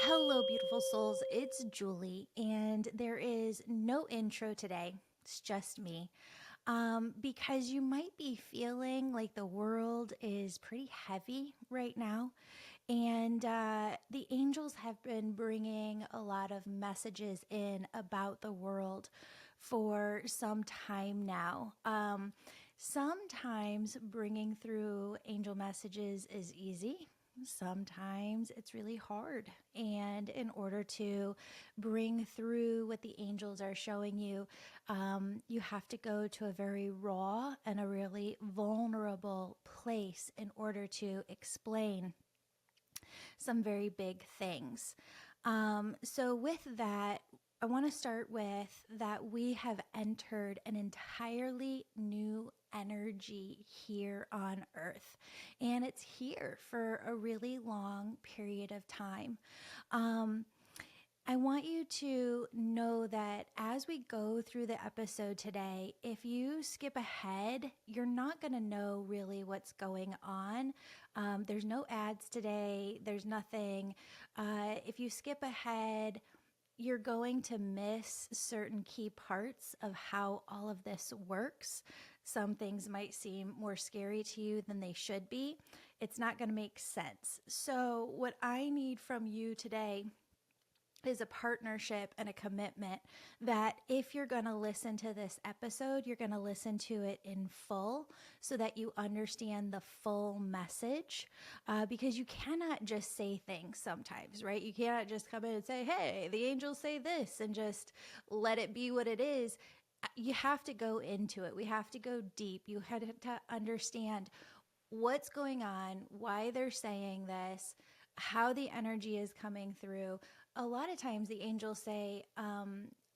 Hello, beautiful souls. It's Julie, and there is no intro today. It's just me. Because you might be feeling like the world is pretty heavy right now. And the angels have been bringing a lot of messages in about the world for some time now. Sometimes bringing through angel messages is easy. Sometimes it's really hard. And in order to bring through what the angels are showing you, you have to go to a very raw and a really vulnerable place in order to explain some very big things. So, with that, I want to start with that we have entered an entirely new energy here on earth, and it's here for a really long period of time. Um, I want you to know that as we go through the episode today, if you skip ahead, you're not going to know really what's going on. There's no ads today, there's nothing. If you skip ahead, you're going to miss certain key parts of how all of this works. Some things might seem more scary to you than they should be. It's not going to make sense. So, what I need from you today is a partnership and a commitment that if you're going to listen to this episode, you're going to listen to it in full so that you understand the full message. Because you cannot just say things sometimes, right? You cannot just come in and say, hey, the angels say this and just let it be what it is. You have to go into it. We have to go deep. You have to understand what's going on, why they're saying this, how the energy is coming through. A lot of times the angels say,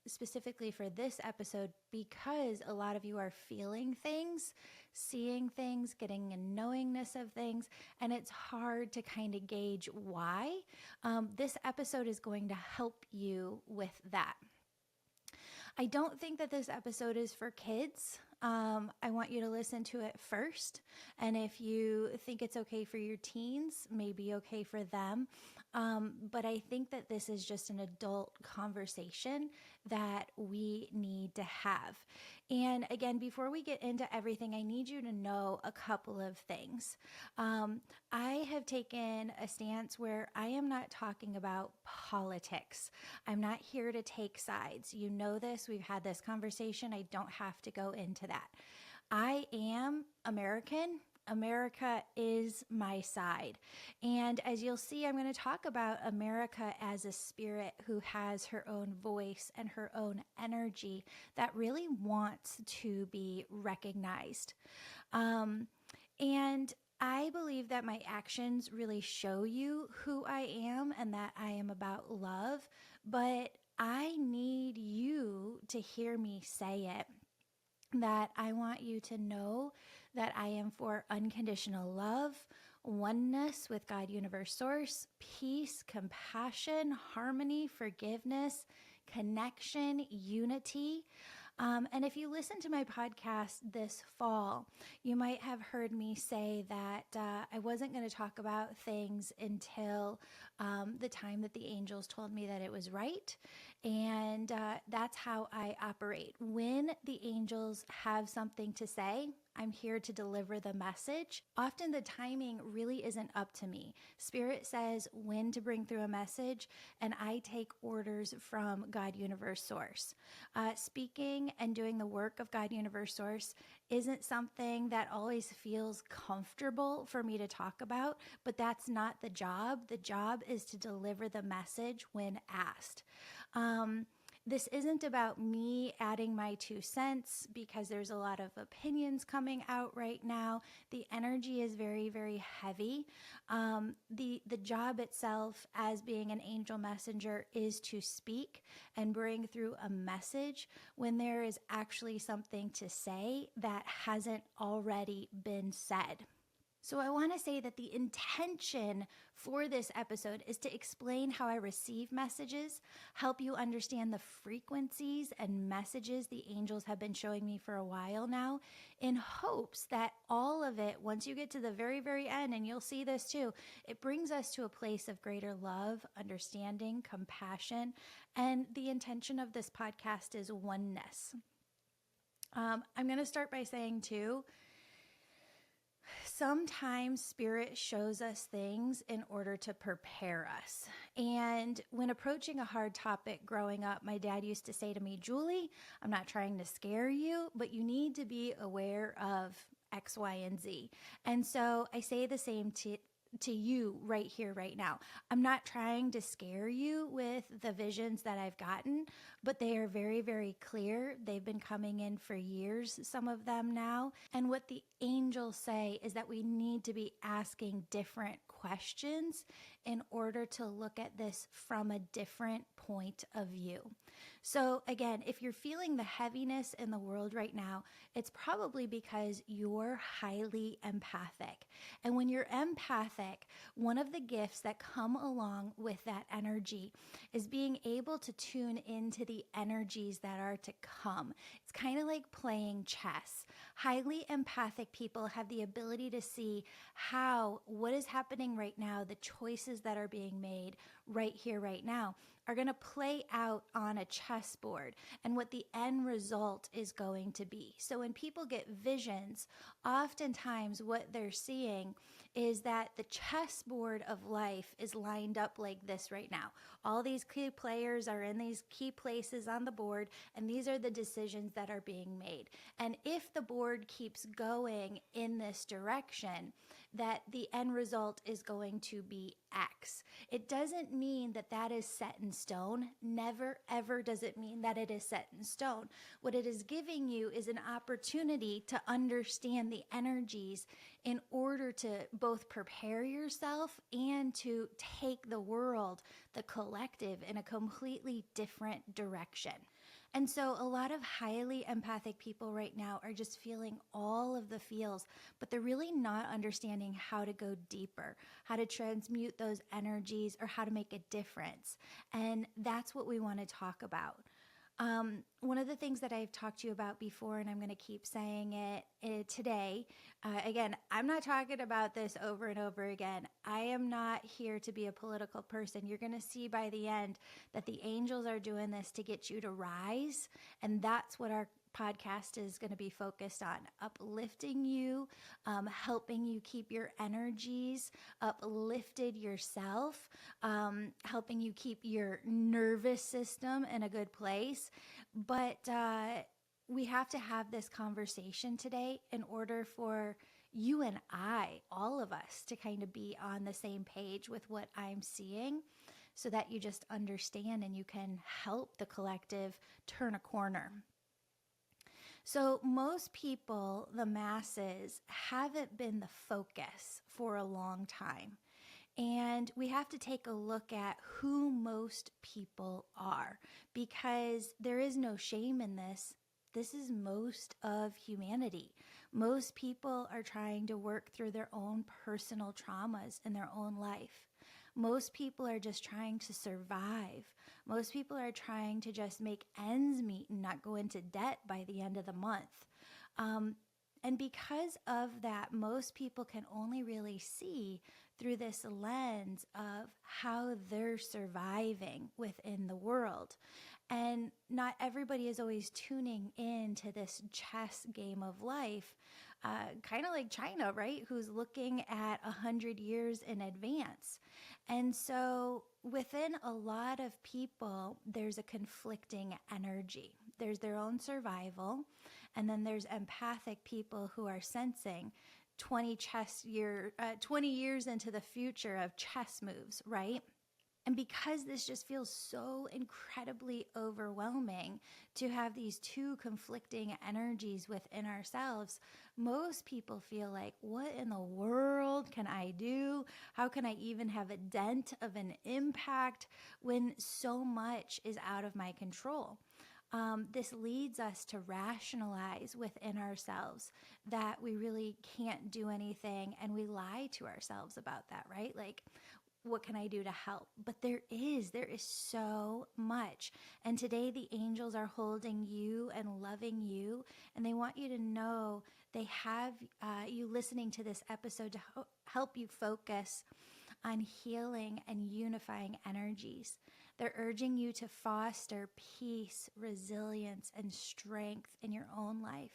specifically for this episode, because a lot of you are feeling things, seeing things, getting a knowingness of things, and it's hard to kind of gauge why. This episode is going to help you with that. I don't think that this episode is for kids. I want you to listen to it first. And if you think it's okay for your teens, maybe okay for them. But I think that this is just an adult conversation that we need to have. And again, before we get into everything, I need you to know a couple of things. I have taken a stance where I am not talking about politics. I'm not here to take sides. You know this. We've had this conversation. I don't have to go into that. I am American. America is my side. And as you'll see, I'm going to talk about America as a spirit who has her own voice and her own energy that really wants to be recognized. And I believe that my actions really show you who I am and that I am about love, but I need you to hear me say it. That I want you to know that I am for unconditional love, oneness with God, universe, source, peace, compassion, harmony, forgiveness, connection, unity. And if you listen to my podcast this fall, you might have heard me say that I wasn't going to talk about things until the time that the angels told me that it was right. And that's how I operate. When the angels have something to say, I'm here to deliver the message. Often the timing really isn't up to me. Spirit says when to bring through a message, and I take orders from God, universe, source. Speaking and doing the work of God, universe, source isn't something that always feels comfortable for me to talk about, but that's not the job. The job is to deliver the message when asked. This isn't about me adding my 2 cents because there's a lot of opinions coming out right now. The energy is very, very heavy. The job itself as being an angel messenger is to speak and bring through a message when there is actually something to say that hasn't already been said. So I want to say that the intention for this episode is to explain how I receive messages, help you understand the frequencies and messages the angels have been showing me for a while now, in hopes that all of it, once you get to the very, very end, and you'll see this too, it brings us to a place of greater love, understanding, compassion, and the intention of this podcast is oneness. I'm going to start by saying too, sometimes spirit shows us things in order to prepare us. And when approaching a hard topic growing up, my dad used to say to me, Julie, I'm not trying to scare you, but you need to be aware of X, Y, and Z. And so I say the same to you right here, right now. I'm not trying to scare you with the visions that I've gotten, but they are very, very clear. They've been coming in for years, some of them now. And what the angels say is that we need to be asking different questions in order to look at this from a different point of view. So again, if you're feeling the heaviness in the world right now, it's probably because you're highly empathic. And when you're empathic, one of the gifts that come along with that energy is being able to tune into the energies that are to come. It's kind of like playing chess. Highly empathic people have the ability to see how what is happening right now, the choices that are being made right here, right now, are going to play out on a chessboard and what the end result is going to be. So when people get visions, oftentimes what they're seeing is that the chessboard of life is lined up like this right now. All these key players are in these key places on the board, and these are the decisions that are being made. And if the board keeps going in this direction, that the end result is going to be X. It doesn't mean that that is set in stone. Never, ever does it mean that it is set in stone. What it is giving you is an opportunity to understand the energies in order to both prepare yourself and to take the world, the collective, in a completely different direction. And so a lot of highly empathic people right now are just feeling all of the feels, but they're really not understanding how to go deeper, how to transmute those energies, or how to make a difference. And that's what we want to talk about. One of the things that I've talked to you about before, and I'm going to keep saying it today, again, I'm not talking about this over and over again. I am not here to be a political person. You're going to see by the end that the angels are doing this to get you to rise, and that's what our podcast is going to be focused on: uplifting you, helping you keep your energies uplifted yourself, helping you keep your nervous system in a good place. But we have to have this conversation today in order for you and I, all of us, to kind of be on the same page with what I'm seeing, so that you just understand and you can help the collective turn a corner. So most people, the masses, haven't been the focus for a long time. And we have to take a look at who most people are, because there is no shame in this. This is most of humanity. Most people are trying to work through their own personal traumas in their own life. Most people are just trying to survive. Most people are trying to just make ends meet and not go into debt by the end of the month. And because of that, most people can only really see through this lens of how they're surviving within the world. And not everybody is always tuning into this chess game of life, kind of like China, right? Who's looking at 100 years in advance. And so within a lot of people, there's a conflicting energy. There's their own survival, and then there's empathic people who are sensing 20 years into the future of chess moves, right? And because this just feels so incredibly overwhelming to have these two conflicting energies within ourselves, most people feel like, what in the world can I do? How can I even have a dent of an impact when so much is out of my control? This leads us to rationalize within ourselves that we really can't do anything, and we lie to ourselves about that, right? Like, what can I do to help? But there is so much. And today the angels are holding you and loving you, and they want you to know they have you listening to this episode to help you focus on healing and unifying energies. They're urging you to foster peace, resilience, and strength in your own life.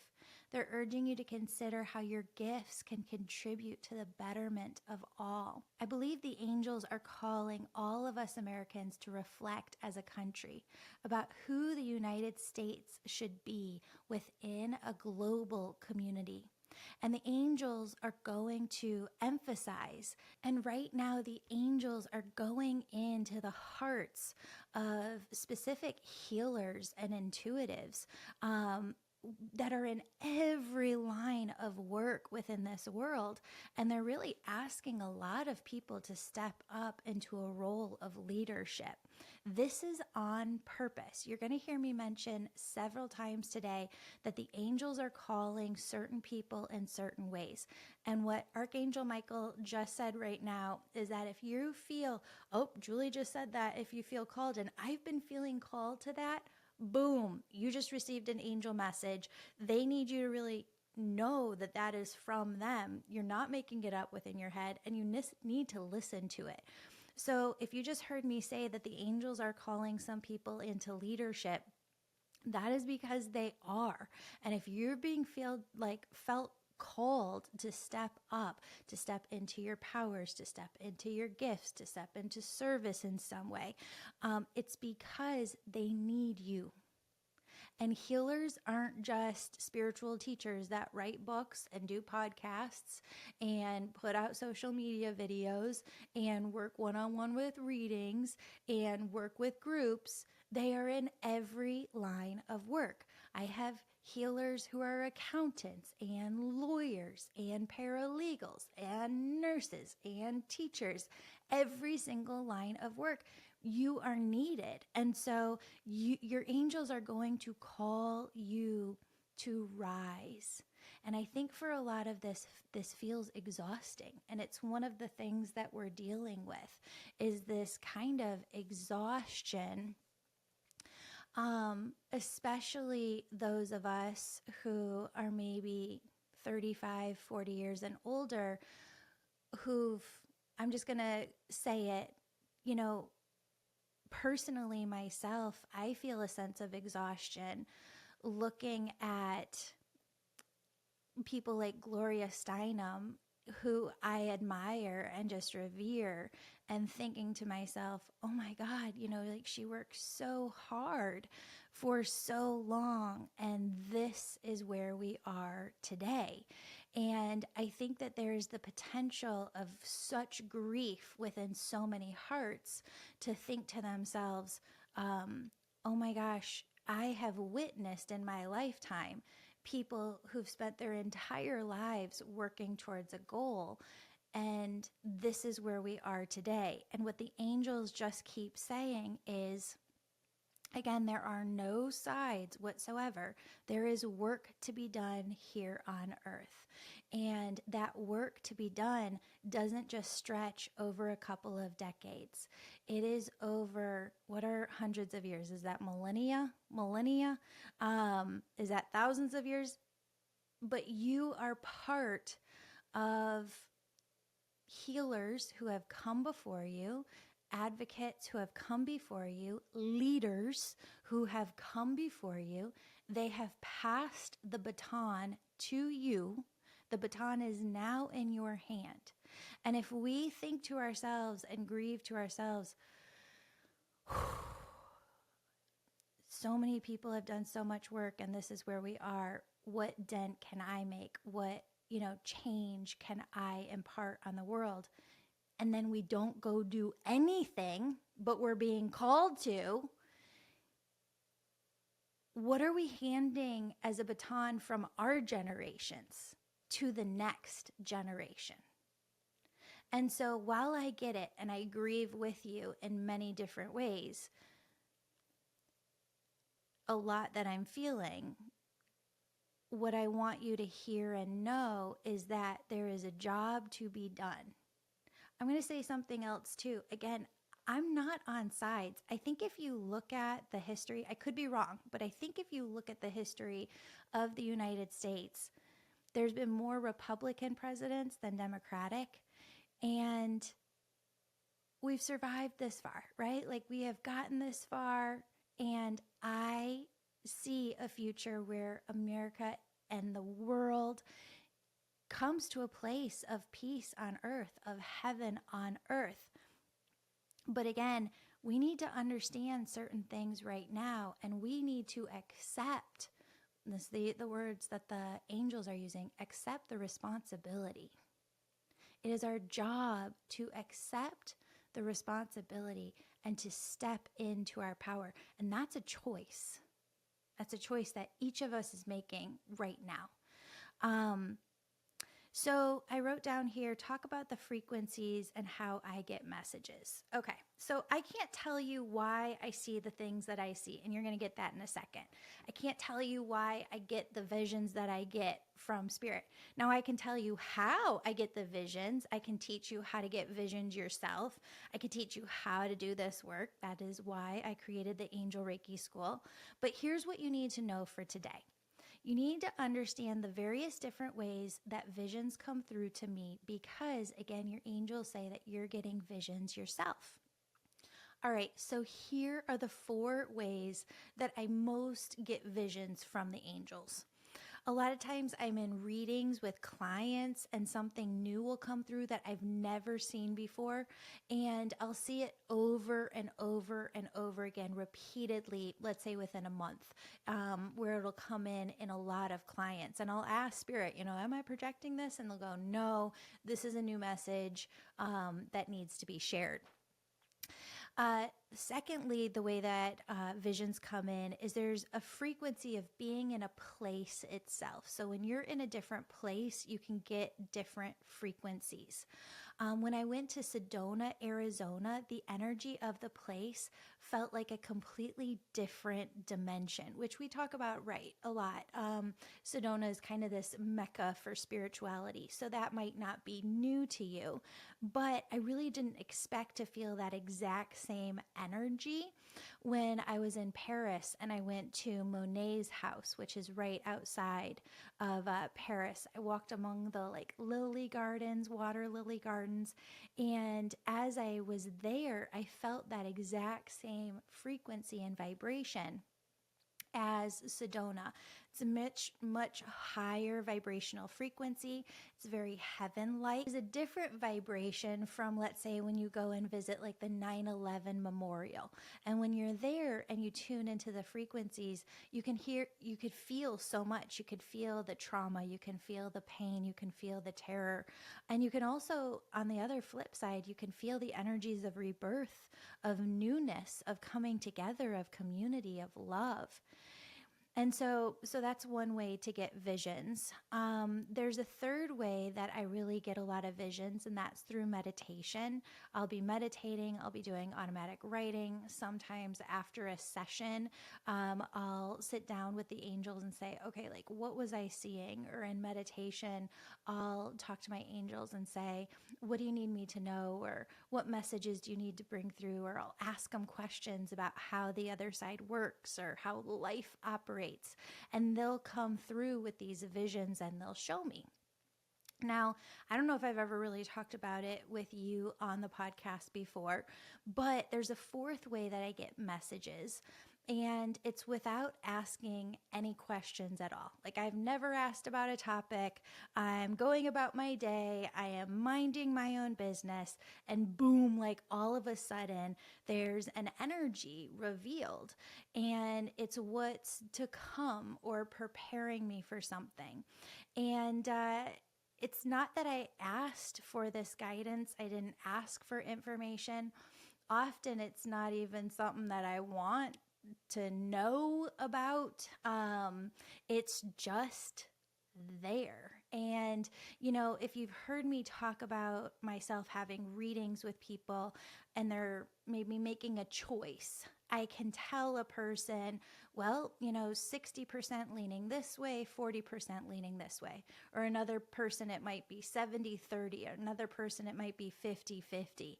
They're urging you to consider how your gifts can contribute to the betterment of all. I believe the angels are calling all of us Americans to reflect as a country about who the United States should be within a global community. And the angels are going to emphasize, and right now the angels are going into the hearts of specific healers and intuitives that are in every line of work within this world. And they're really asking a lot of people to step up into a role of leadership. This is on purpose. You're going to hear me mention several times today that the angels are calling certain people in certain ways. And what Archangel Michael just said right now is that if you feel, oh, Julie just said that, if you feel called, and I've been feeling called to that, boom, you just received an angel message. They need you to really know that that is from them. You're not making it up within your head, and you need to listen to it. So if you just heard me say that the angels are calling some people into leadership, that is because they are. And if you're being felt called to step up, to step into your powers, to step into your gifts, to step into service in some way, it's because they need you. And healers aren't just spiritual teachers that write books and do podcasts and put out social media videos and work one-on-one with readings and work with groups. They are in every line of work. I have healers who are accountants and lawyers and paralegals and nurses and teachers, every single line of work. You are needed. And so your angels are going to call you to rise. And I think for a lot of this feels exhausting. And it's one of the things that we're dealing with is this kind of exhaustion, especially those of us who are maybe 35, 40 years and older, I'm just going to say it, personally myself, I feel a sense of exhaustion looking at people like Gloria Steinem, who I admire and just revere, and thinking to myself, oh my God, she worked so hard for so long, and this is where we are today. And I think that there's the potential of such grief within so many hearts to think to themselves, oh my gosh, I have witnessed in my lifetime people who've spent their entire lives working towards a goal, and this is where we are today. And what the angels just keep saying is, again, there are no sides whatsoever. There is work to be done here on earth. And that work to be done doesn't just stretch over a couple of decades. It is over, what are hundreds of years? Is that millennia? Is that thousands of years? But you are part of healers who have come before you, advocates who have come before you, leaders who have come before you. They have passed the baton to you. The baton is now in your hand. And if we think to ourselves and grieve to ourselves, so many people have done so much work and this is where we are, what dent can I make? What, change can I impart on the world? And then we don't go do anything, but we're being called to. What are we handing as a baton from our generations to the next generation? And so while I get it and I grieve with you in many different ways, a lot that I'm feeling, what I want you to hear and know is that there is a job to be done. I'm going to say something else too. Again, I'm not on sides. I think if you look at the history, I could be wrong, but I think if you look at the history of the United States, there's been more Republican presidents than Democratic. And we've survived this far, right? Like we have gotten this far. And I see a future where America and the world comes to a place of peace on earth, of heaven on earth. But again, we need to understand certain things right now, and we need to accept this, the words that the angels are using, accept the responsibility. It is our job to accept the responsibility and to step into our power. And that's a choice. That's a choice that each of us is making right now. So I wrote down here, talk about the frequencies and how I get messages. Okay, so I can't tell you why I see the things that I see, and you're going to get that in a second. I can't tell you why I get the visions that I get from spirit. Now I can tell you how I get the visions. I can teach you how to get visions yourself. I can teach you how to do this work. That is why I created the Angel Reiki School. But here's what you need to know for today. You need to understand the various different ways that visions come through to me because, again, your angels say that you're getting visions yourself. All right, so here are the 4 ways that I most get visions from the angels. A lot of times I'm in readings with clients and something new will come through that I've never seen before. And I'll see it over and over and over again, repeatedly, let's say within a month, where it'll come in a lot of clients. And I'll ask Spirit, am I projecting this? And they'll go, no, this is a new message that needs to be shared. Secondly, the way that visions come in is there's a frequency of being in a place itself. So when you're in a different place, you can get different frequencies. When I went to Sedona, Arizona, the energy of the place felt like a completely different dimension, which we talk about, a lot. Sedona is kind of this mecca for spirituality, so that might not be new to you, but I really didn't expect to feel that exact same energy when I was in Paris and I went to Monet's house, which is right outside of Paris. I walked among the lily gardens, water lily gardens, and as I was there, I felt that exact same frequency and vibration as Sedona. It's a much higher vibrational frequency. It's very heaven-like. It's a different vibration from, let's say, when you go and visit the 9/11 memorial. And when you're there and you tune into the frequencies, you could feel so much. You could feel the trauma, you can feel the pain, you can feel the terror. And you can also, on the other flip side, you can feel the energies of rebirth, of newness, of coming together, of community, of love. And so that's one way to get visions. There's a third way that I really get a lot of visions, and that's through meditation. I'll be meditating. I'll be doing automatic writing. Sometimes after a session, I'll sit down with the angels and say, okay, what was I seeing? Or in meditation, I'll talk to my angels and say, what do you need me to know? Or what messages do you need to bring through? Or I'll ask them questions about how the other side works or how life operates. And they'll come through with these visions and they'll show me. Now, I don't know if I've ever really talked about it with you on the podcast before, but there's a 4th way that I get messages. And it's without asking any questions at all. I've never asked about a topic. I'm going about my day. I am minding my own business. And boom, all of a sudden, there's an energy revealed. And it's what's to come or preparing me for something. And it's not that I asked for this guidance. I didn't ask for information. Often it's not even something that I want to know about. It's just there. And, if you've heard me talk about myself having readings with people and they're maybe making a choice I can tell a person, well, 60% leaning this way, 40% leaning this way. Or another person, it might be 70-30. Another person, it might be 50-50.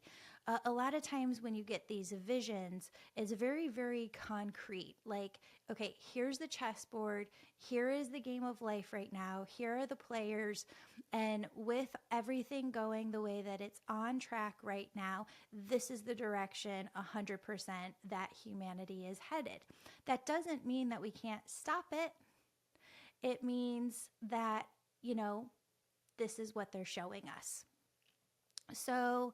A lot of times when you get these visions, it's very, very concrete. Like, okay, here's the chessboard. Here is the game of life right now. Here are the players. And with everything going the way that it's on track right now, this is the direction 100% that humanity is headed. That doesn't mean that we can't stop it. It means that, this is what they're showing us. So,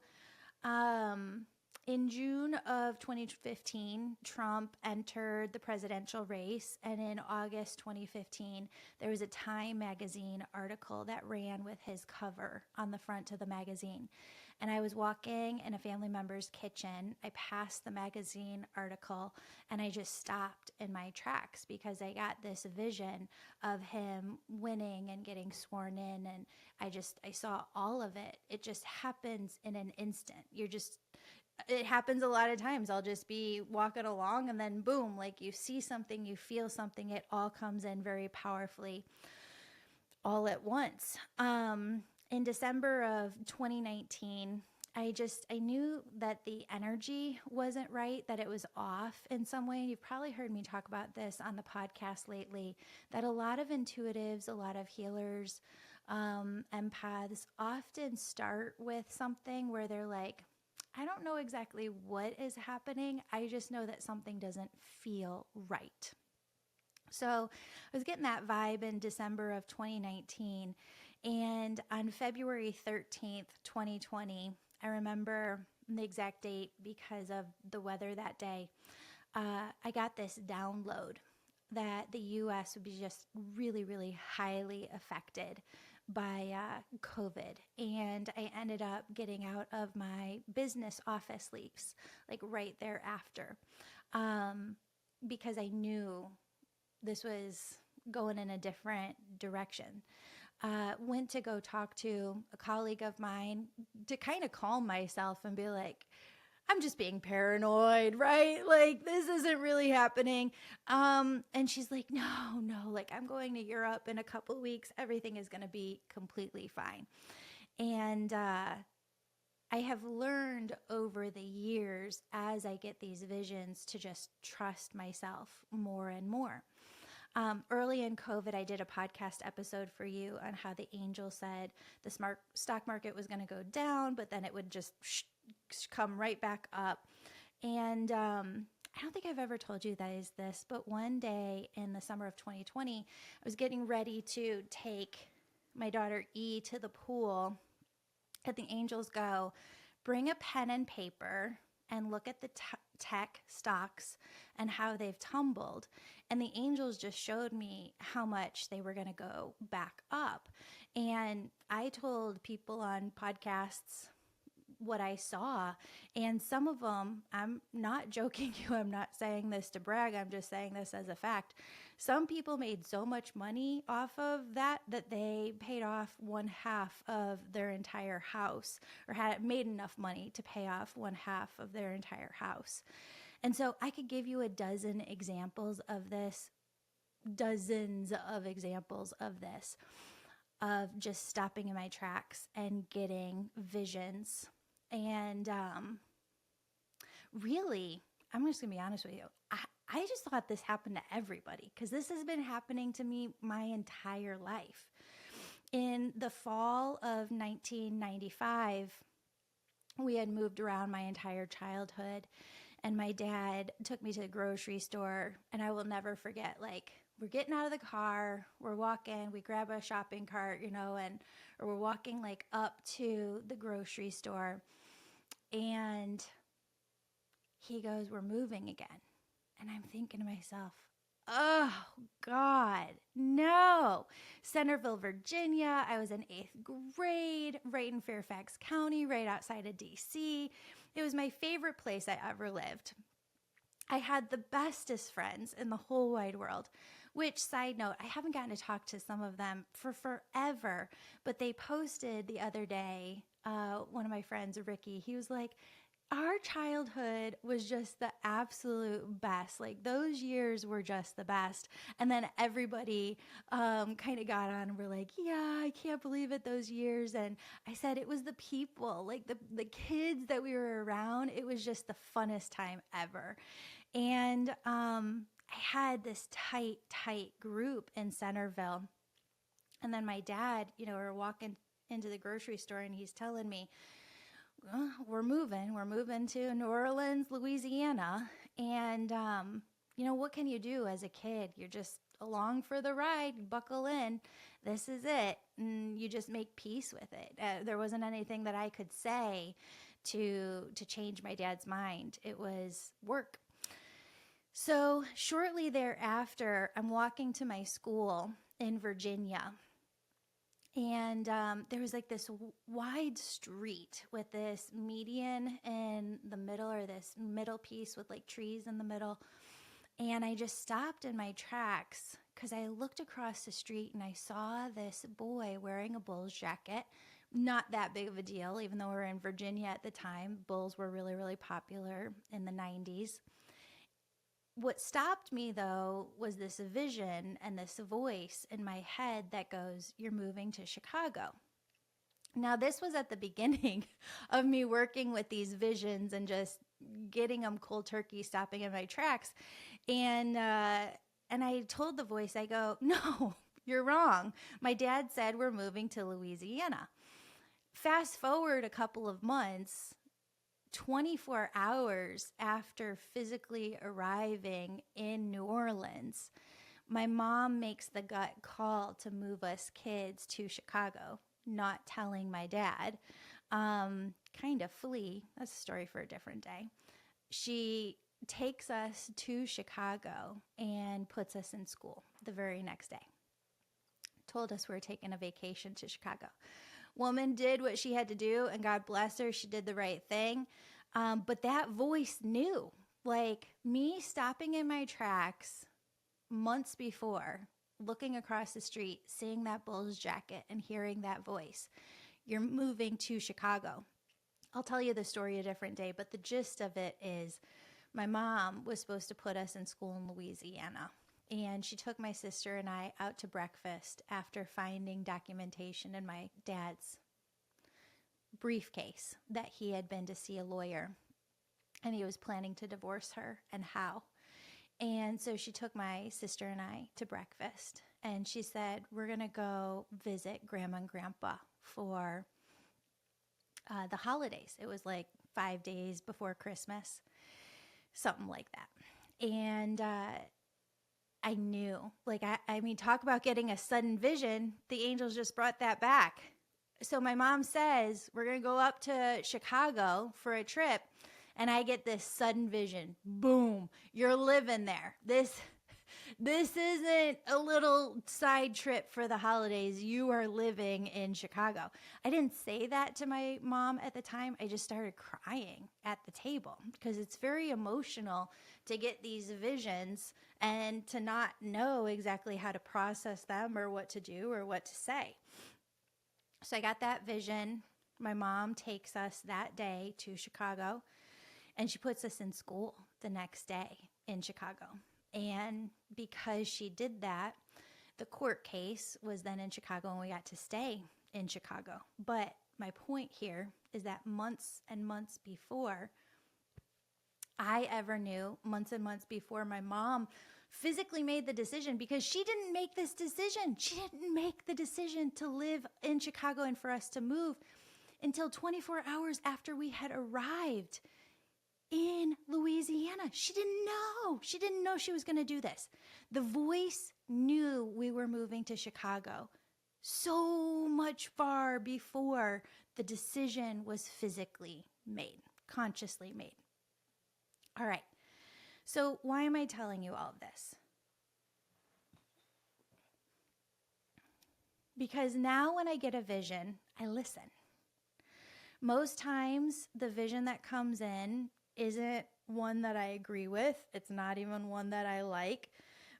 in June of 2015, Trump entered the presidential race, and in August 2015, there was a Time magazine article that ran with his cover on the front of the magazine. And I was walking in a family member's kitchen. I passed the magazine article, and I just stopped in my tracks because I got this vision of him winning and getting sworn in, and I saw all of it. It just happens in an instant. It happens a lot of times. I'll just be walking along and then boom, like you see something, you feel something, it all comes in very powerfully all at once. In December of 2019, I knew that the energy wasn't right, that it was off in some way. You've probably heard me talk about this on the podcast lately, that a lot of intuitives, a lot of healers, empaths often start with something where they're like, I don't know exactly what is happening. I just know that something doesn't feel right. So I was getting that vibe in December of 2019. And on February 13th, 2020, I remember the exact date because of the weather that day. I got this download that the U.S. would be just really, really highly affected by COVID. And I ended up getting out of my business office leaves, like right thereafter, because I knew this was going in a different direction. Went to go talk to a colleague of mine to kind of calm myself and be like, I'm just being paranoid, right? Like, this isn't really happening. And she's like, no, like I'm going to Europe in a couple of weeks. Everything is going to be completely fine. And I have learned over the years as I get these visions to just trust myself more and more. Early in COVID, I did a podcast episode for you on how the angel said the stock market was going to go down, but then it would just come right back up. And I don't think I've ever told you guys this, but one day in the summer of 2020, I was getting ready to take my daughter E to the pool, and the angels go, bring a pen and paper and look at the tech stocks and how they've tumbled. And the angels just showed me how much they were going to go back up. And I told people on podcasts what I saw. And some of them, I'm not joking you, I'm not saying this to brag, I'm just saying this as a fact. Some people made so much money off of that they paid off one half of their entire house, or had made enough money to pay off one half of their entire house. And so I could give you a dozen examples of this, dozens of examples of this, of just stopping in my tracks and getting visions. And really, I'm just going to be honest with you. I just thought this happened to everybody because this has been happening to me my entire life. In the fall of 1995, we had moved around my entire childhood, and my dad took me to the grocery store, and I will never forget, like, we're getting out of the car, we're walking, we grab a shopping cart, or we're walking like up to the grocery store, and he goes, we're moving again. And I'm thinking to myself, oh God, no. Centerville, Virginia. I was in 8th grade, right in Fairfax County, right outside of DC. It was my favorite place I ever lived. I had the bestest friends in the whole wide world, which, side note, I haven't gotten to talk to some of them for forever, but they posted the other day, one of my friends, Ricky, he was like, our childhood was just the absolute best. Like those years were just the best. And then everybody kind of got on and were like, yeah, I can't believe it, those years. And I said it was the people, like the kids that we were around. It was just the funnest time ever. And I had this tight group in Centerville. And then my dad, we were walking into the grocery store and he's telling me, we're moving to New Orleans, Louisiana. And, what can you do as a kid? You're just along for the ride, buckle in. This is it. And you just make peace with it. There wasn't anything that I could say to change my dad's mind. It was work. So shortly thereafter, I'm walking to my school in Virginia. And there was like this wide street with this median in the middle, or this middle piece with like trees in the middle. And I just stopped in my tracks because I looked across the street and I saw this boy wearing a Bulls jacket. Not that big of a deal, even though we were in Virginia at the time. Bulls were really, really popular in the 90s. What stopped me, though, was this vision and this voice in my head that goes, you're moving to Chicago. Now, this was at the beginning of me working with these visions and just getting them cold turkey, stopping in my tracks. And I told the voice, I go, no, you're wrong. My dad said we're moving to Louisiana. Fast forward a couple of months, 24 hours after physically arriving in New Orleans, my mom makes the gut call to move us kids to Chicago, not telling my dad. Kind of flee. That's a story for a different day. She takes us to Chicago and puts us in school the very next day. Told us we were taking a vacation to Chicago. Woman did what she had to do, and God bless her, she did the right thing. But that voice knew, like me stopping in my tracks months before, looking across the street, seeing that Bulls jacket and hearing that voice, you're moving to Chicago. I'll tell you the story a different day, but the gist of it is my mom was supposed to put us in school in Louisiana. And she took my sister and I out to breakfast after finding documentation in my dad's briefcase that he had been to see a lawyer and he was planning to divorce her and how. And so she took my sister and I to breakfast and she said, we're going to go visit Grandma and Grandpa for the holidays. It was like 5 days before Christmas, something like that. And I knew, like, I mean, talk about getting a sudden vision. The angels just brought that back. So my mom says, we're going to go up to Chicago for a trip. And I get this sudden vision. Boom. You're living there. This isn't a little side trip for the holidays. You are living in Chicago. I didn't say that to my mom at the time. I just started crying at the table because it's very emotional to get these visions and to not know exactly how to process them or what to do or what to say. So I got that vision. My mom takes us that day to Chicago and she puts us in school the next day in Chicago. And because she did that, the court case was then in Chicago and we got to stay in Chicago. But my point here is that months and months before I ever knew, months and months before my mom physically made the decision, because she didn't make this decision. She didn't make the decision to live in Chicago and for us to move until 24 hours after we had arrived in Louisiana. She didn't know. She didn't know she was going to do this. The voice knew we were moving to Chicago so much far before the decision was physically made, consciously made. All right. So why am I telling you all of this? Because now when I get a vision, I listen. Most times the vision that comes in isn't one that I agree with. It's not even one that I like,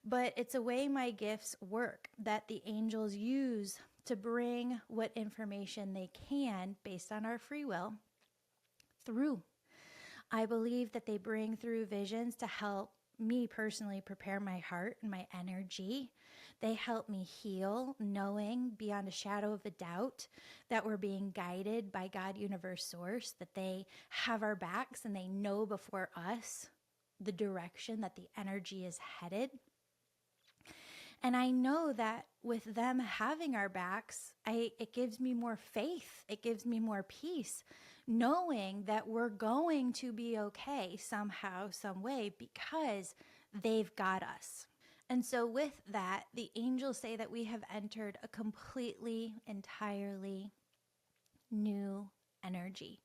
but it's a way my gifts work that the angels use to bring what information they can based on our free will through. I believe that they bring through visions to help me personally prepare my heart and my energy. They help me heal, knowing beyond a shadow of a doubt that we're being guided by God, Universe, Source, that they have our backs and they know before us the direction that the energy is headed. And I know that with them having our backs, it gives me more faith. It gives me more peace, knowing that we're going to be okay somehow, some way, because they've got us. And so with that, the angels say that we have entered a completely, entirely new energy.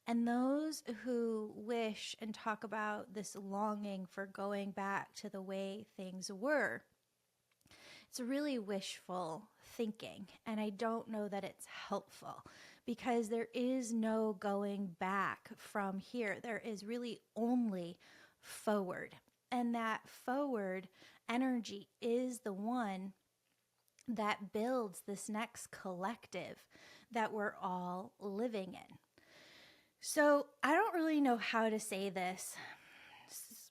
And those who wish and talk about this longing for going back to the way things were, it's really wishful thinking, and I don't know that it's helpful because there is no going back from here. There is really only forward, and that forward energy is the one that builds this next collective that we're all living in. So I don't really know how to say this.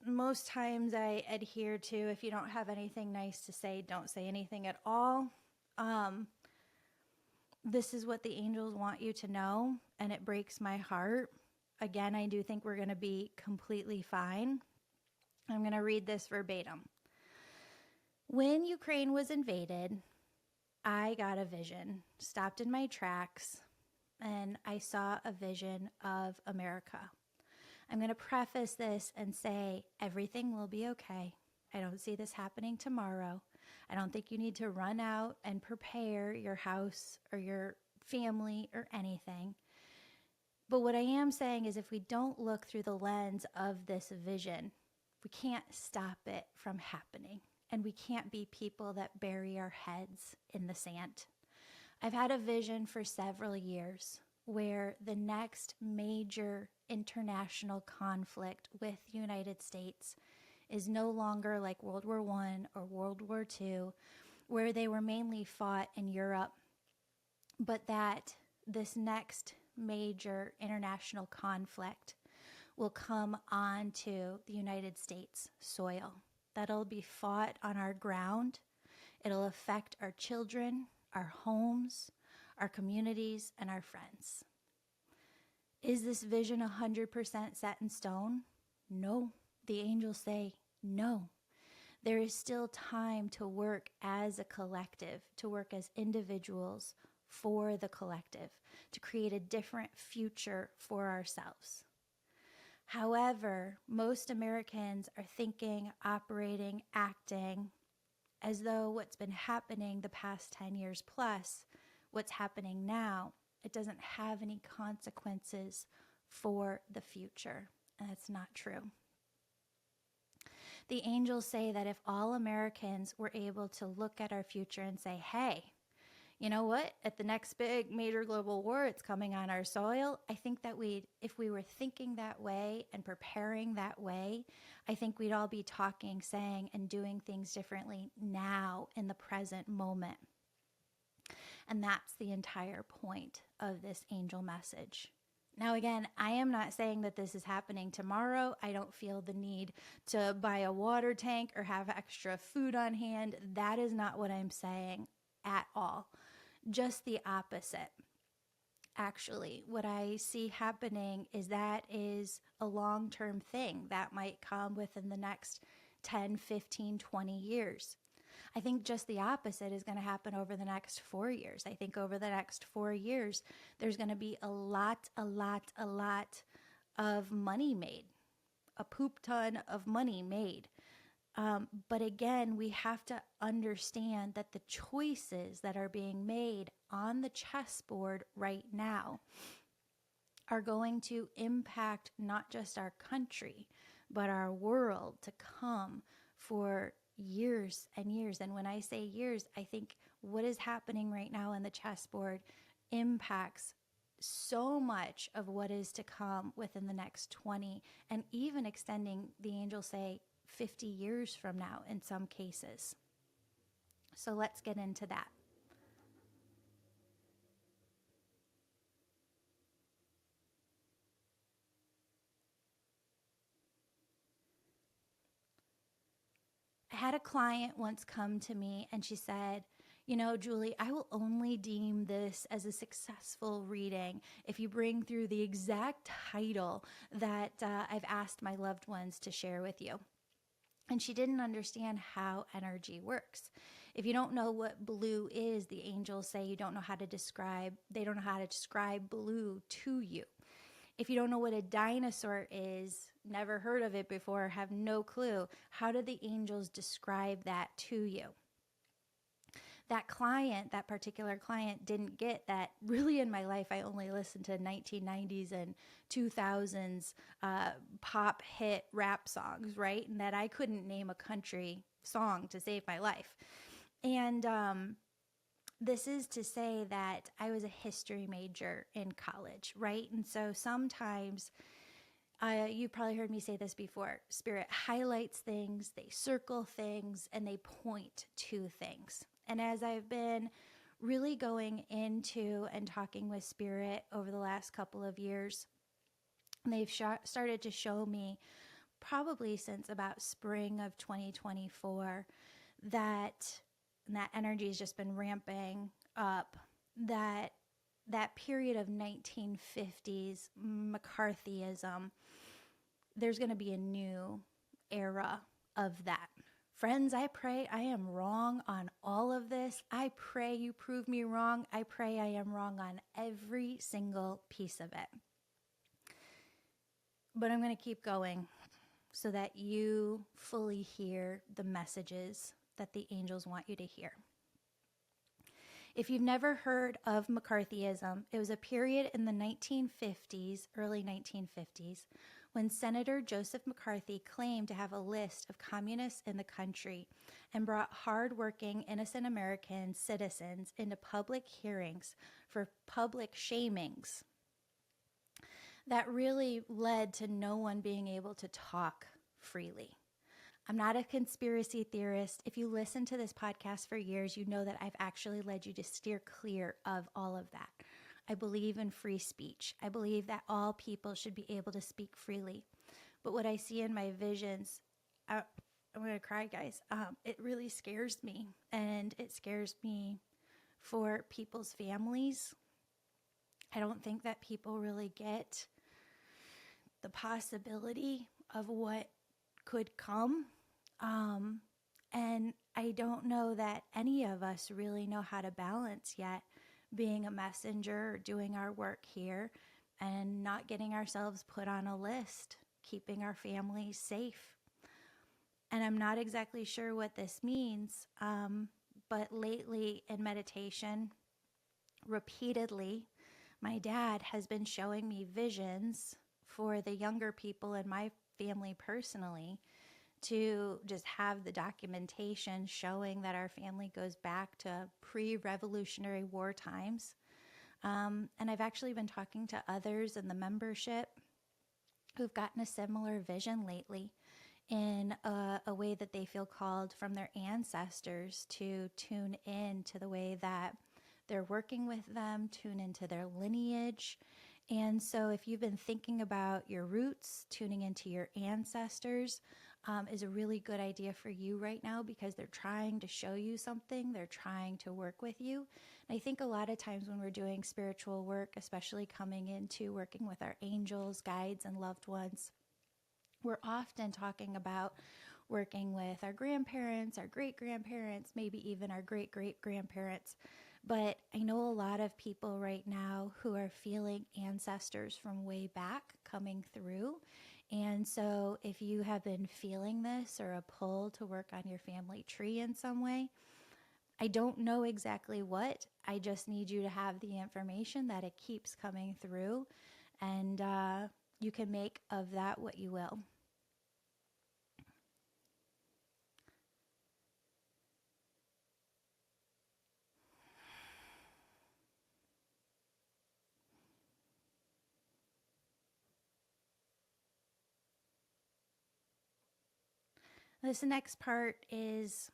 Most times I adhere to, if you don't have anything nice to say, don't say anything at all. This is what the angels want you to know, and it breaks my heart. Again, I do think we're going to be completely fine. I'm going to read this verbatim. When Ukraine was invaded, I got a vision, stopped in my tracks, and I saw a vision of America. I'm going to preface this and say everything will be okay. I don't see this happening tomorrow. I don't think you need to run out and prepare your house or your family or anything. But what I am saying is if we don't look through the lens of this vision, we can't stop it from happening. And we can't be people that bury our heads in the sand. I've had a vision for several years where the next major international conflict with the United States is no longer like World War I or World War II, where they were mainly fought in Europe, but that this next major international conflict will come onto the United States soil. That'll be fought on our ground. It'll affect our children, our homes, our communities, and our friends. Is this vision 100% set in stone? No. The angels say no. There is still time to work as a collective, to work as individuals for the collective, to create a different future for ourselves. However, most Americans are thinking, operating, acting as though what's been happening the past 10 years plus, what's happening now, it doesn't have any consequences for the future. And that's not true. The angels say that if all Americans were able to look at our future and say, hey, you know what? At the next big major global war, it's coming on our soil. I think that if we were thinking that way and preparing that way, I think we'd all be talking, saying, and doing things differently now in the present moment. And that's the entire point of this angel message. Now, again, I am not saying that this is happening tomorrow. I don't feel the need to buy a water tank or have extra food on hand. That is not what I'm saying at all. Just the opposite. Actually, what I see happening is that is a long-term thing that might come within the next 10, 15, 20 years. I think just the opposite is going to happen over the next 4 years. I think over the next 4 years, there's going to be a lot of money made, a poop ton of money made. But again, we have to understand that the choices that are being made on the chessboard right now are going to impact not just our country, but our world to come for years and years. And when I say years, I think what is happening right now on the chessboard impacts so much of what is to come within the next 20 and even extending, the angels say, 50 years from now in some cases. So let's get into that. I had a client once come to me and she said, you know, Julie, I will only deem this as a successful reading if you bring through the exact title that I've asked my loved ones to share with you. And she didn't understand how energy works. If you don't know what blue is, the angels say they don't know how to describe blue to you. If you don't know what a dinosaur is, never heard of it before, have no clue, how do the angels describe that to you? That particular client didn't get that. Really, in my life, I only listened to 1990s and 2000s pop hit rap songs, right? And that I couldn't name a country song to save my life. And this is to say that I was a history major in college, right? And so sometimes, you probably heard me say this before, Spirit highlights things, they circle things, and they point to things. And as I've been really going into and talking with Spirit over the last couple of years, they've started to show me, probably since about spring of 2024, that energy has just been ramping up, that period of 1950s McCarthyism, there's going to be a new era of that. Friends, I pray I am wrong on all of this. I pray you prove me wrong. I pray I am wrong on every single piece of it. But I'm going to keep going so that you fully hear the messages that the angels want you to hear. If you've never heard of McCarthyism, it was a period in the 1950s, early 1950s, when Senator Joseph McCarthy claimed to have a list of communists in the country and brought hardworking, innocent American citizens into public hearings for public shamings. That really led to no one being able to talk freely. I'm not a conspiracy theorist. If you listen to this podcast for years, you know that I've actually led you to steer clear of all of that. I believe in free speech. I believe that all people should be able to speak freely. But what I see in my visions, I'm going to cry, guys. It really scares me. And it scares me for people's families. I don't think that people really get the possibility of what could come. And I don't know that any of us really know how to balance yet being a messenger or doing our work here and not getting ourselves put on a list, keeping our families safe. And I'm not exactly sure what this means, but lately in meditation, repeatedly, my dad has been showing me visions for the younger people in my family personally, to just have the documentation showing that our family goes back to pre-Revolutionary War times. And I've actually been talking to others in the membership who've gotten a similar vision lately in a way that they feel called from their ancestors to tune in to the way that they're working with them, tune into their lineage. And so if you've been thinking about your roots, tuning into your ancestors, is a really good idea for you right now, because they're trying to show you something. They're trying to work with you. And I think a lot of times when we're doing spiritual work, especially coming into working with our angels, guides, and loved ones, we're often talking about working with our grandparents, our great-grandparents, maybe even our great-great-grandparents. But I know a lot of people right now who are feeling ancestors from way back coming through. And so if you have been feeling this or a pull to work on your family tree in some way, I don't know exactly what. I just need you to have the information that it keeps coming through, and you can make of that what you will. This next part is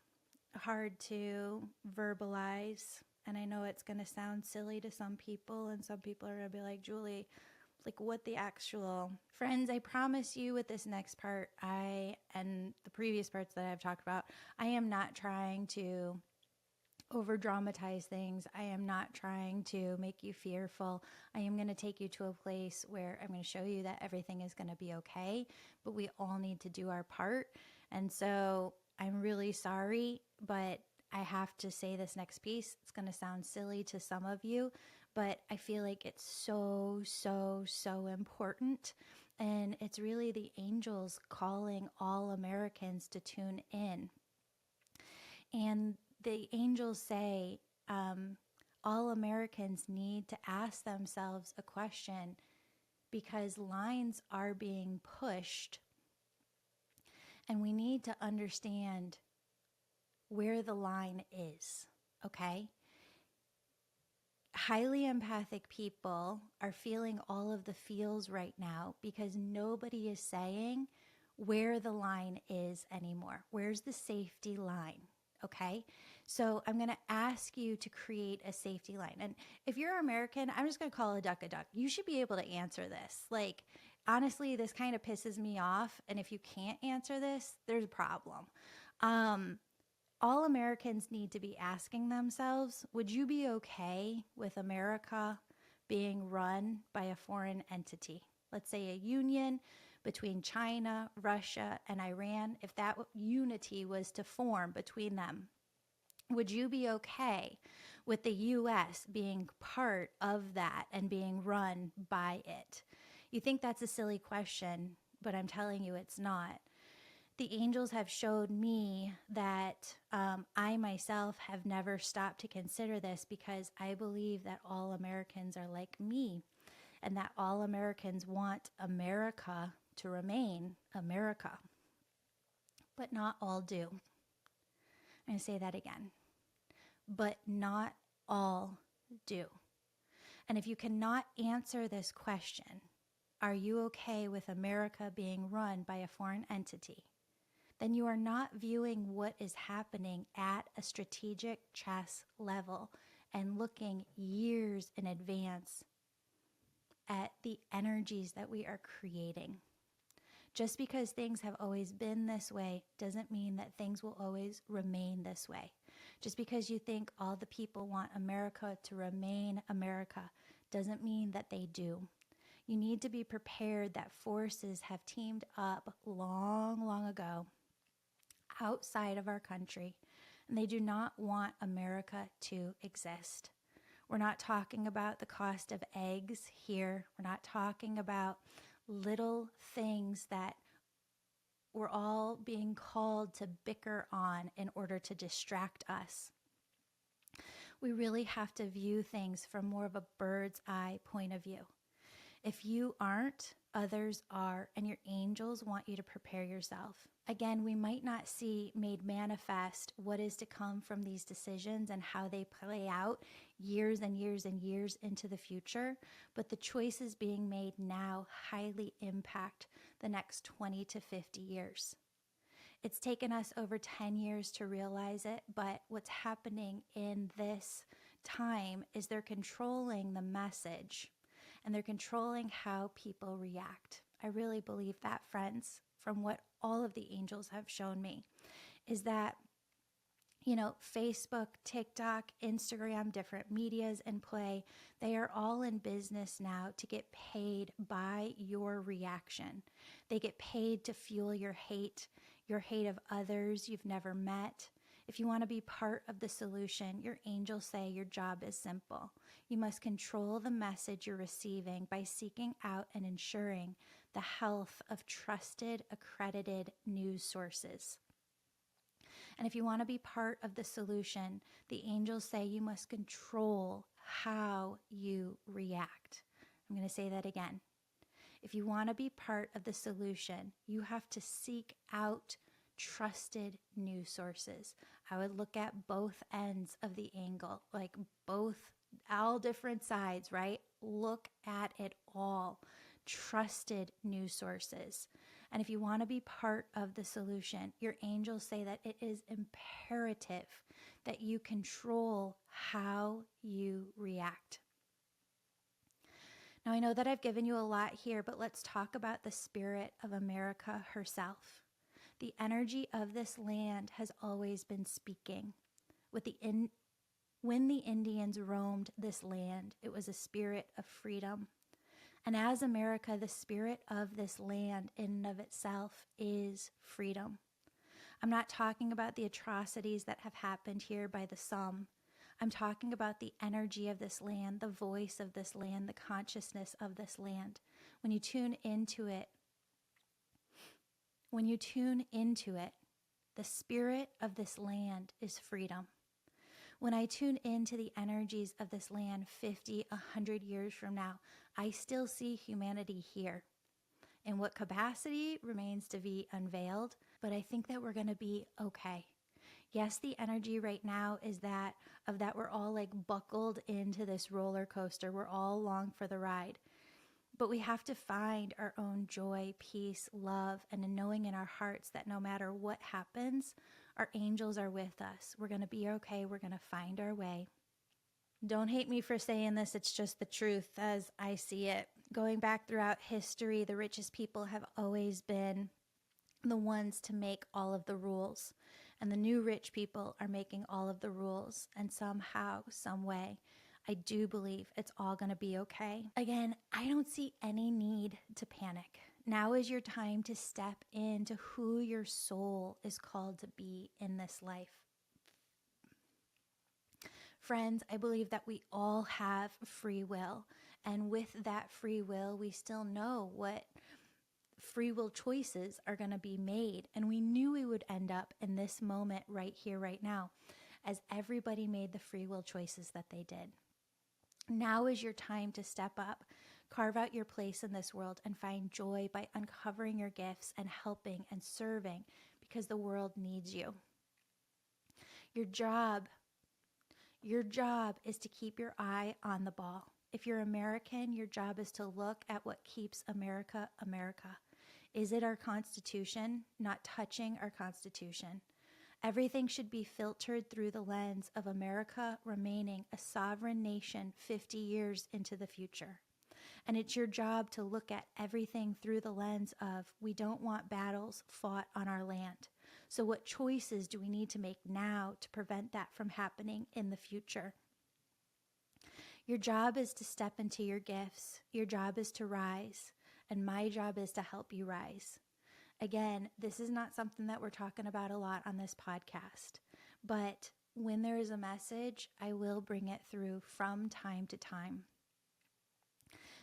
hard to verbalize, and I know it's going to sound silly to some people, and some people are going to be like, Julie, like what the actual... Friends, I promise you with this next part, I and the previous parts that I've talked about, I am not trying to over dramatize things. I am not trying to make you fearful. I am going to take you to a place where I'm going to show you that everything is going to be okay, but we all need to do our part. And so I'm really sorry, but I have to say this next piece. It's going to sound silly to some of you, but I feel like it's so, so, so important. And it's really the angels calling all Americans to tune in. And the angels say all Americans need to ask themselves a question, because lines are being pushed, and we need to understand where the line is, okay? Highly empathic people are feeling all of the feels right now because nobody is saying where the line is anymore. Where's the safety line? Okay, so I'm going to ask you to create a safety line. And if you're American, I'm just going to call a duck a duck. You should be able to answer this. Like, honestly, this kind of pisses me off. And if you can't answer this, there's a problem. All Americans need to be asking themselves, would you be okay with America being run by a foreign entity? Let's say a union between China, Russia, and Iran. If that unity was to form between them, would you be okay with the U.S. being part of that and being run by it? You think that's a silly question, but I'm telling you it's not. The angels have showed me that I myself have never stopped to consider this, because I believe that all Americans are like me, and that all Americans want America to remain America. But not all do. I'm going to say that again. But not all do. And if you cannot answer this question, are you okay with America being run by a foreign entity? Then you are not viewing what is happening at a strategic chess level and looking years in advance at the energies that we are creating. Just because things have always been this way doesn't mean that things will always remain this way. Just because you think all the people want America to remain America doesn't mean that they do. You need to be prepared that forces have teamed up long, long ago outside of our country, and they do not want America to exist. We're not talking about the cost of eggs here. We're not talking about little things that we're all being called to bicker on in order to distract us. We really have to view things from more of a bird's eye point of view. If you aren't, others are, and your angels want you to prepare yourself. Again, we might not see made manifest what is to come from these decisions and how they play out years and years and years into the future, but the choices being made now highly impact the next 20 to 50 years. It's taken us over 10 years to realize it, but what's happening in this time is they're controlling the message, and they're controlling how people react. I really believe that, friends, from what all of the angels have shown me, is that, Facebook, TikTok, Instagram, different medias in play, they are all in business now to get paid by your reaction. They get paid to fuel your hate of others you've never met. If you want to be part of the solution, your angels say your job is simple. You must control the message you're receiving by seeking out and ensuring the health of trusted, accredited news sources. And if you want to be part of the solution, the angels say you must control how you react. I'm going to say that again. If you want to be part of the solution, you have to seek out trusted news sources. I would look at both ends of the angle, like all different sides, right? Look at it all. Trusted news sources. And if you want to be part of the solution, your angels say that it is imperative that you control how you react. Now, I know that I've given you a lot here, but let's talk about the spirit of America herself. The energy of this land has always been speaking. When the Indians roamed this land, it was a spirit of freedom. And as America, the spirit of this land in and of itself is freedom. I'm not talking about the atrocities that have happened here by the some. I'm talking about the energy of this land, the voice of this land, the consciousness of this land. When you tune into it, the spirit of this land is freedom. When I tune into the energies of this land 50, 100 years from now, I still see humanity here. In what capacity remains to be unveiled, but I think that we're going to be okay. Yes, the energy right now is that we're all like buckled into this roller coaster. We're all along for the ride. But we have to find our own joy, peace, love, and a knowing in our hearts that no matter what happens, our angels are with us. We're going to be okay. We're going to find our way. Don't hate me for saying this. It's just the truth as I see it. Going back throughout history, the richest people have always been the ones to make all of the rules. And the new rich people are making all of the rules. And somehow, some way, I do believe it's all going to be okay. Again, I don't see any need to panic. Now is your time to step into who your soul is called to be in this life. Friends, I believe that we all have free will. And with that free will, we still know what free will choices are going to be made. And we knew we would end up in this moment right here, right now, as everybody made the free will choices that they did. Now is your time to step up, carve out your place in this world, and find joy by uncovering your gifts and helping and serving because the world needs you. Your job is to keep your eye on the ball. If you're American, your job is to look at what keeps America, America. Is it our Constitution? Not touching our Constitution. Everything should be filtered through the lens of America remaining a sovereign nation 50 years into the future. And it's your job to look at everything through the lens of we don't want battles fought on our land. So what choices do we need to make now to prevent that from happening in the future? Your job is to step into your gifts. Your job is to rise. And my job is to help you rise. Again, this is not something that we're talking about a lot on this podcast, but when there is a message, I will bring it through from time to time.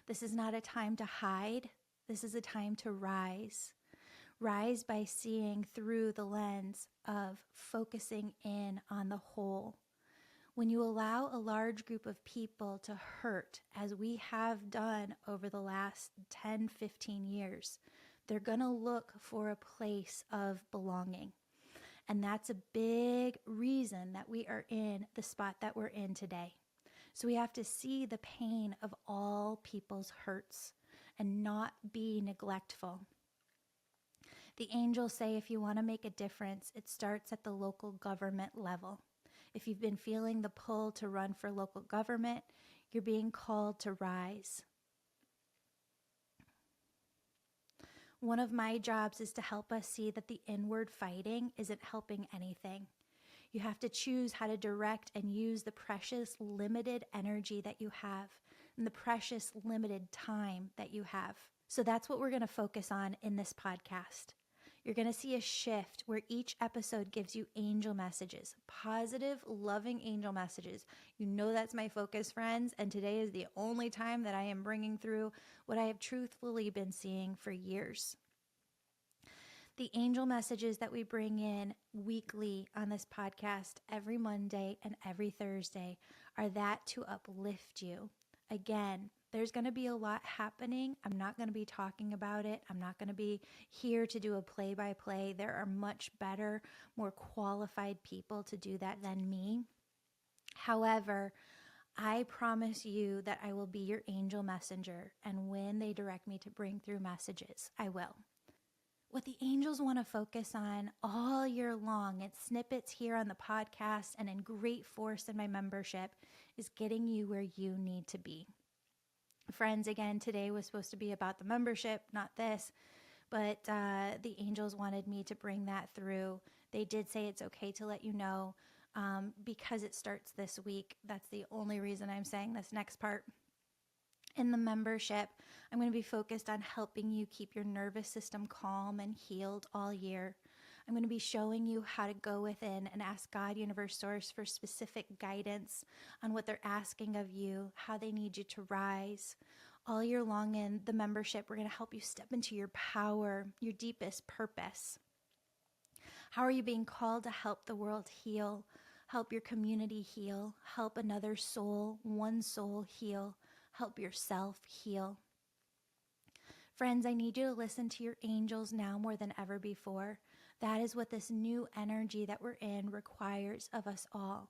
This is not a time to hide. This is a time to rise. Rise by seeing through the lens of focusing in on the whole. When you allow a large group of people to hurt, as we have done over the last 10, 15 years, they're going to look for a place of belonging. And that's a big reason that we are in the spot that we're in today. So we have to see the pain of all people's hurts and not be neglectful. The angels say if you want to make a difference, it starts at the local government level. If you've been feeling the pull to run for local government, you're being called to rise. One of my jobs is to help us see that the inward fighting isn't helping anything. You have to choose how to direct and use the precious limited energy that you have and the precious limited time that you have. So that's what we're going to focus on in this podcast. You're going to see a shift where each episode gives you angel messages, positive, loving angel messages. You know that's my focus, friends, and today is the only time that I am bringing through what I have truthfully been seeing for years. The angel messages that we bring in weekly on this podcast every Monday and every Thursday are that to uplift you. Again, there's going to be a lot happening. I'm not going to be talking about it. I'm not going to be here to do a play-by-play. There are much better, more qualified people to do that than me. However, I promise you that I will be your angel messenger, and when they direct me to bring through messages, I will. What the angels want to focus on all year long, it's snippets here on the podcast and in great force in my membership, is getting you where you need to be. Friends, again, today was supposed to be about the membership, not this, but the angels wanted me to bring that through. They did say it's okay to let you know because it starts this week. That's the only reason I'm saying this next part. In the membership, I'm going to be focused on helping you keep your nervous system calm and healed all year. I'm going to be showing you how to go within and ask God, Universe, Source for specific guidance on what they're asking of you, how they need you to rise. All year long in the membership, we're going to help you step into your power, your deepest purpose. How are you being called to help the world heal, help your community heal, help another soul, one soul heal, help yourself heal? Friends, I need you to listen to your angels now more than ever before. That is what this new energy that we're in requires of us all.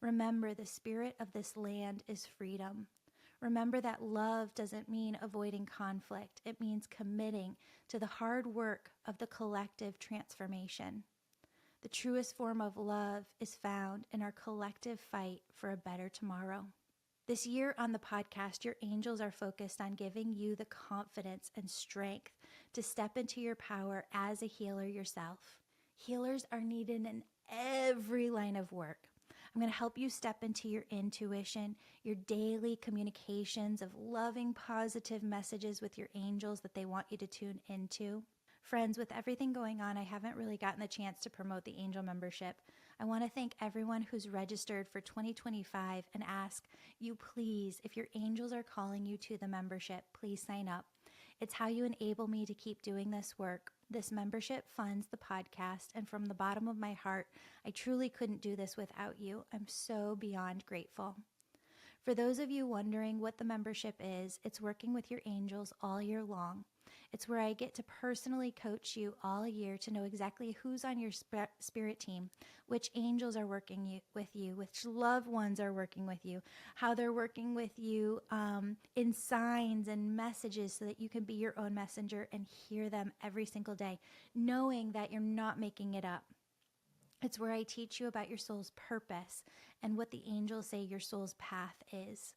Remember, the spirit of this land is freedom. Remember that love doesn't mean avoiding conflict. It means committing to the hard work of the collective transformation. The truest form of love is found in our collective fight for a better tomorrow. This year on the podcast, your angels are focused on giving you the confidence and strength to step into your power as a healer yourself. Healers are needed in every line of work. I'm going to help you step into your intuition, your daily communications of loving, positive messages with your angels that they want you to tune into. Friends, with everything going on, I haven't really gotten the chance to promote the angel membership. I want to thank everyone who's registered for 2025 and ask you, please, if your angels are calling you to the membership, please sign up. It's how you enable me to keep doing this work. This membership funds the podcast, and from the bottom of my heart, I truly couldn't do this without you. I'm so beyond grateful. For those of you wondering what the membership is, it's working with your angels all year long. It's where I get to personally coach you all year to know exactly who's on your spirit team, which angels are working with you, which loved ones are working with you, how they're working with you in signs and messages so that you can be your own messenger and hear them every single day, knowing that you're not making it up. It's where I teach you about your soul's purpose and what the angels say your soul's path is.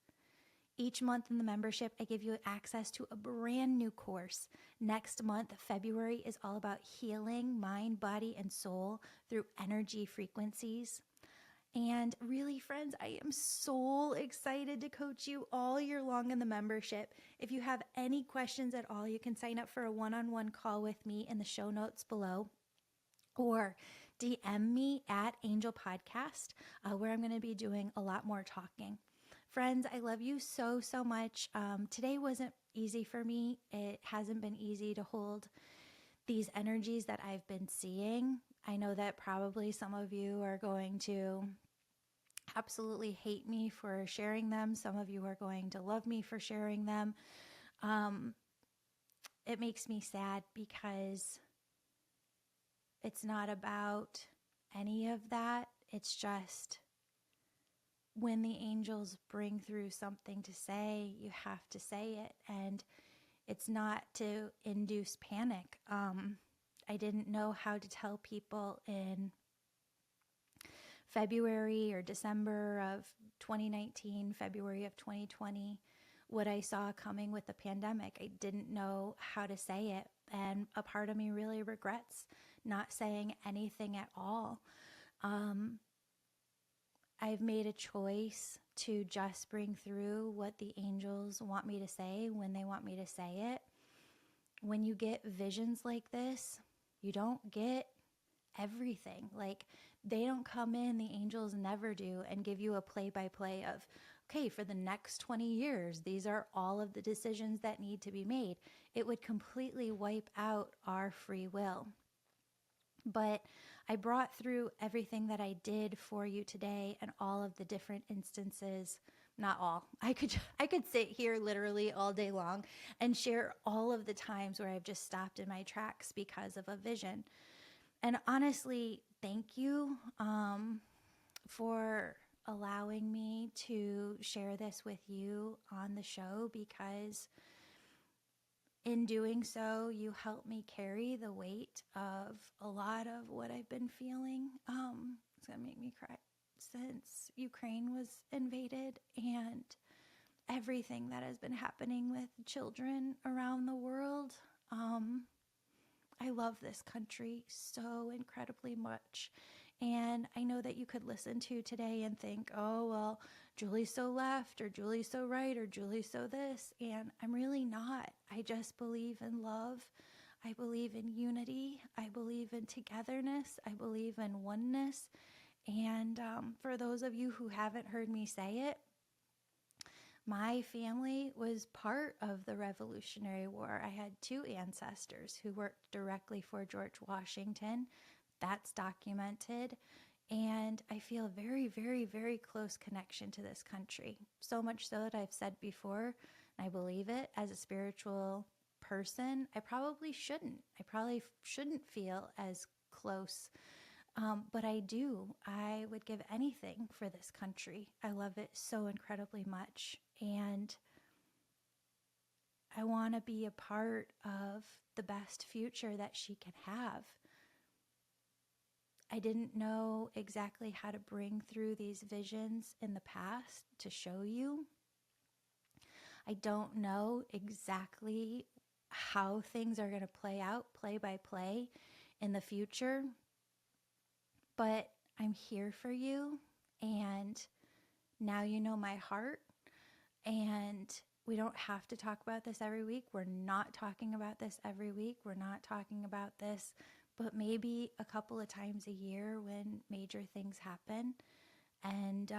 Each month in the membership, I give you access to a brand new course. Next month, February, is all about healing mind, body, and soul through energy frequencies. And really, friends, I am so excited to coach you all year long in the membership. If you have any questions at all, you can sign up for a one-on-one call with me in the show notes below, or DM me at Angel Podcast, where I'm going to be doing a lot more talking. Friends, I love you so, so much. Today wasn't easy for me. It hasn't been easy to hold these energies that I've been seeing. I know that probably some of you are going to absolutely hate me for sharing them. Some of you are going to love me for sharing them. It makes me sad because it's not about any of that. It's just when the angels bring through something to say, you have to say it. And it's not to induce panic. I didn't know how to tell people in February or December of 2019, February of 2020, what I saw coming with the pandemic. I didn't know how to say it. And a part of me really regrets not saying anything at all. I've made a choice to just bring through what the angels want me to say when they want me to say it. When you get visions like this, you don't get everything. Like, they don't come in, the angels never do, and give you a play-by-play of, okay, for the next 20 years, these are all of the decisions that need to be made. It would completely wipe out our free will. But I brought through everything that I did for you today and all of the different instances. Not all. I could sit here literally all day long and share all of the times where I've just stopped in my tracks because of a vision. And honestly, thank you for allowing me to share this with you on the show, because in doing so, you help me carry the weight of a lot of what I've been feeling. It's going to make me cry since Ukraine was invaded and everything that has been happening with children around the world. I love this country so incredibly much. And I know that you could listen to today and think, oh, well, Julie's so left, or Julie's so right, or Julie's so this. And I'm really not. I just believe in love. I believe in unity. I believe in togetherness. I believe in oneness. And for those of you who haven't heard me say it, my family was part of the Revolutionary War. I had two ancestors who worked directly for George Washington. That's documented. And I feel a very, very, very close connection to this country. So much so that I've said before, and I believe it, as a spiritual person, I probably shouldn't feel as close. But I do. I would give anything for this country. I love it so incredibly much. And I want to be a part of the best future that she can have. I didn't know exactly how to bring through these visions in the past to show you. I don't know exactly how things are going to play out play by play in the future, but I'm here for you, and now you know my heart, and we don't have to talk about this every week. We're not talking about this every week. We're not talking about this, but maybe a couple of times a year when major things happen. And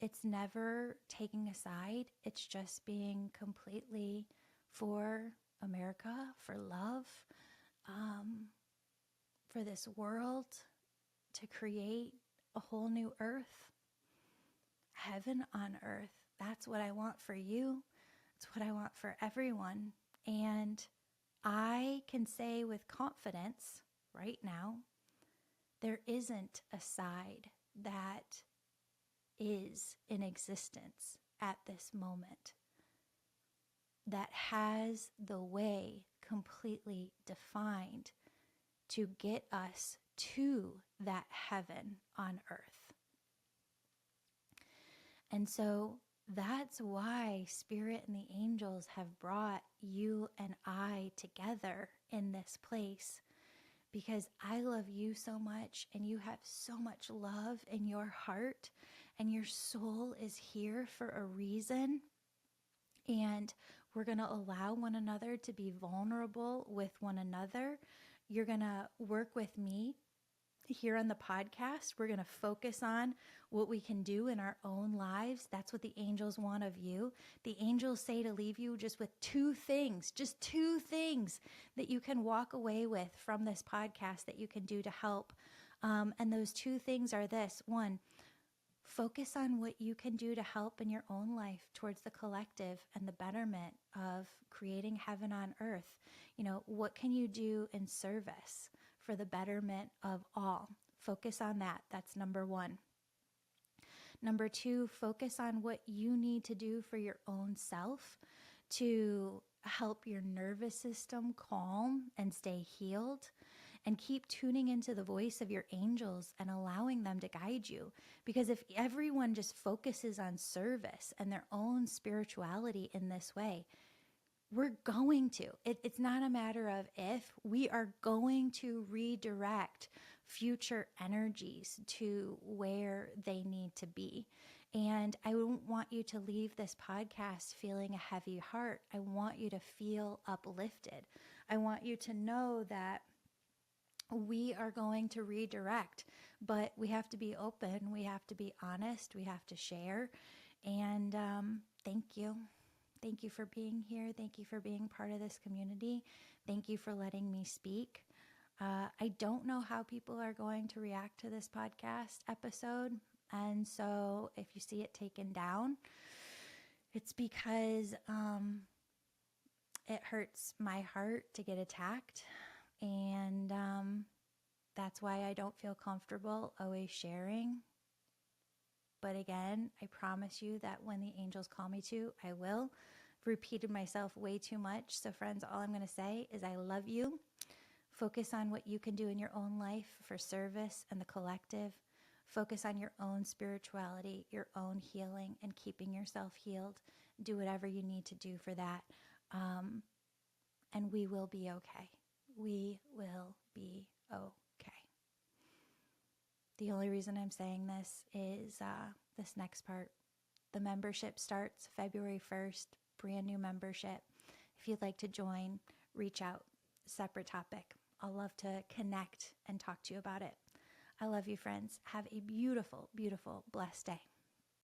it's never taking a side. It's just being completely for America, for love, for this world, to create a whole new earth, heaven on earth. That's what I want for you. It's what I want for everyone. And I can say with confidence right now, there isn't a side that is in existence at this moment that has the way completely defined to get us to that heaven on earth. And so that's why Spirit and the angels have brought you and I together in this place, because I love you so much, and you have so much love in your heart, and your soul is here for a reason. And we're going to allow one another to be vulnerable with one another. You're going to work with me here on the podcast. We're going to focus on what we can do in our own lives. That's what the angels want of you. The angels say to leave you just with just two things that you can walk away with from this podcast that you can do to help. And those two things are this. One, focus on what you can do to help in your own life towards the collective and the betterment of creating heaven on earth. You know, what can you do in service for the betterment of all? Focus on that. That's number one. Number two, focus on what you need to do for your own self to help your nervous system calm and stay healed. And keep tuning into the voice of your angels and allowing them to guide you. Because if everyone just focuses on service and their own spirituality in this way, we're going to. It's not a matter of if. We are going to redirect future energies to where they need to be. And I don't want you to leave this podcast feeling a heavy heart. I want you to feel uplifted. I want you to know that we are going to redirect, but we have to be open. We have to be honest. We have to share. And thank you. Thank you for being here. Thank you for being part of this community. Thank you for letting me speak. I don't know how people are going to react to this podcast episode. And so if you see it taken down, it's because it hurts my heart to get attacked. And that's why I don't feel comfortable always sharing. But again, I promise you that when the angels call me to, I will. I've repeated myself way too much. So friends, all I'm going to say is I love you. Focus on what you can do in your own life for service and the collective. Focus on your own spirituality, your own healing, and keeping yourself healed. Do whatever you need to do for that. And we will be okay. We will be okay. The only reason I'm saying this is this next part. The membership starts February 1st, brand new membership. If you'd like to join, reach out. Separate topic. I'll love to connect and talk to you about it. I love you, friends. Have a beautiful, beautiful, blessed day.